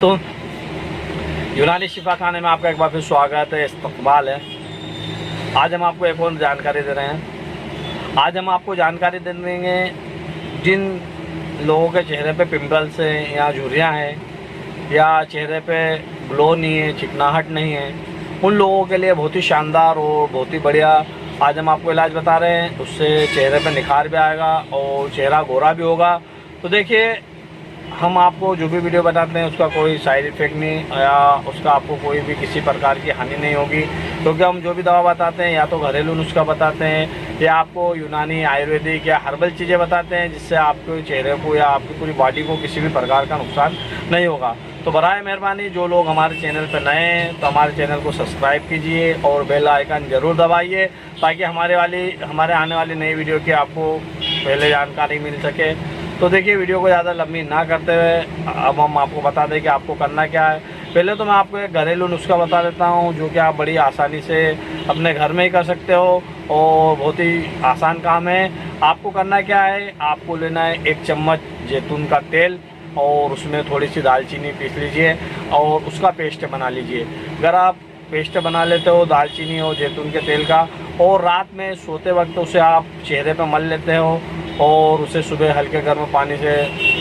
तो यूनानी शिफा खाने में आपका एक बार फिर स्वागत है, इस्तकबाल है। आज हम आपको एक और जानकारी दे रहे हैं। आज हम आपको जानकारी दे देंगे जिन लोगों के चेहरे पे पिंपल्स हैं या झुर्रियाँ हैं या चेहरे पे ग्लो नहीं है, चिकनाहट नहीं है, उन लोगों के लिए बहुत ही शानदार और बहुत ही बढ़िया आज हम आपको इलाज बता रहे हैं। उससे चेहरे पे निखार भी आएगा और चेहरा गोरा भी होगा। तो देखिए, हम आपको जो भी वीडियो बताते हैं उसका कोई साइड इफ़ेक्ट नहीं या उसका आपको कोई भी किसी प्रकार की हानि नहीं होगी, क्योंकि हम जो भी दवा बताते हैं या तो घरेलू नुस्खा बताते हैं या आपको यूनानी आयुर्वेदिक या हर्बल चीज़ें बताते हैं, जिससे आपके चेहरे को या आपकी पूरी बॉडी को किसी भी प्रकार का नुकसान नहीं होगा। तो बराए मेहरबानी जो लोग हमारे चैनल पर नए हैं तो हमारे चैनल को सब्सक्राइब कीजिए और बेल आइकन ज़रूर दबाइए, ताकि हमारे आने वाली नई वीडियो की आपको पहले जानकारी मिल सके। तो देखिए, वीडियो को ज़्यादा लंबी ना करते हुए अब हम आपको बता दें कि आपको करना क्या है। पहले तो मैं आपको एक घरेलू नुस्खा बता देता हूं, जो कि आप बड़ी आसानी से अपने घर में ही कर सकते हो और बहुत ही आसान काम है। आपको करना क्या है, आपको लेना है 1 चम्मच जैतून का तेल और उसमें थोड़ी सी दालचीनी पीस लीजिए और उसका पेस्ट बना लीजिए। अगर आप पेस्ट बना लेते हो दालचीनी और जैतून के तेल का, और रात में सोते वक्त उसे आप चेहरे पर मल लेते हो और उसे सुबह हल्के गर्म पानी से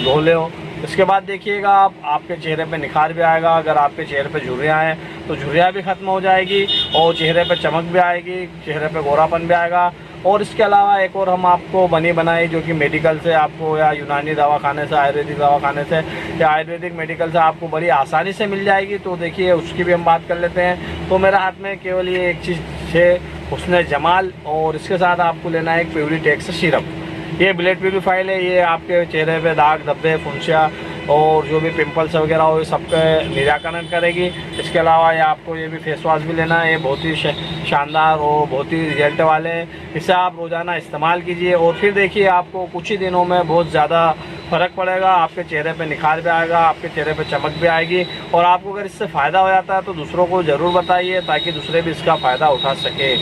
धो ले हो। इसके बाद देखिएगा आपके चेहरे पे निखार भी आएगा। अगर आपके चेहरे पे झुर्रियाँ हैं तो झुर्रियाँ भी ख़त्म हो जाएगी और चेहरे पे चमक भी आएगी, चेहरे पे गोरापन भी आएगा। और इसके अलावा एक और हम आपको बनी बनाई, जो कि मेडिकल से आपको या यूनानी दवाखाने से, आयुर्वेदिक दवाखाने से या आयुर्वेदिक मेडिकल से आपको बड़ी आसानी से मिल जाएगी। तो देखिए, उसकी भी हम बात कर लेते हैं। तो मेरे हाथ में केवल ये एक चीज़ है, हुस्न जमाल, और इसके साथ आपको लेना है एक प्यूरीटेक्स सिरप। ये ब्लड प्यूरीफायर है। ये आपके चेहरे पे दाग धब्बे, फुंसिया और जो भी पिंपल्स वगैरह हो सबका निराकरण करेगी। इसके अलावा ये आपको ये भी फेस वॉश भी लेना है। ये बहुत ही शानदार और बहुत ही रिजल्ट वाले हैं। इसे आप रोज़ाना इस्तेमाल कीजिए और फिर देखिए, आपको कुछ ही दिनों में बहुत ज़्यादा फ़र्क पड़ेगा। आपके चेहरे पे निखार भी आएगा, आपके चेहरे पे चमक भी आएगी। और आपको अगर इससे फ़ायदा हो जाता है तो दूसरों को ज़रूर बताइए, ताकि दूसरे भी इसका फ़ायदा उठा सके।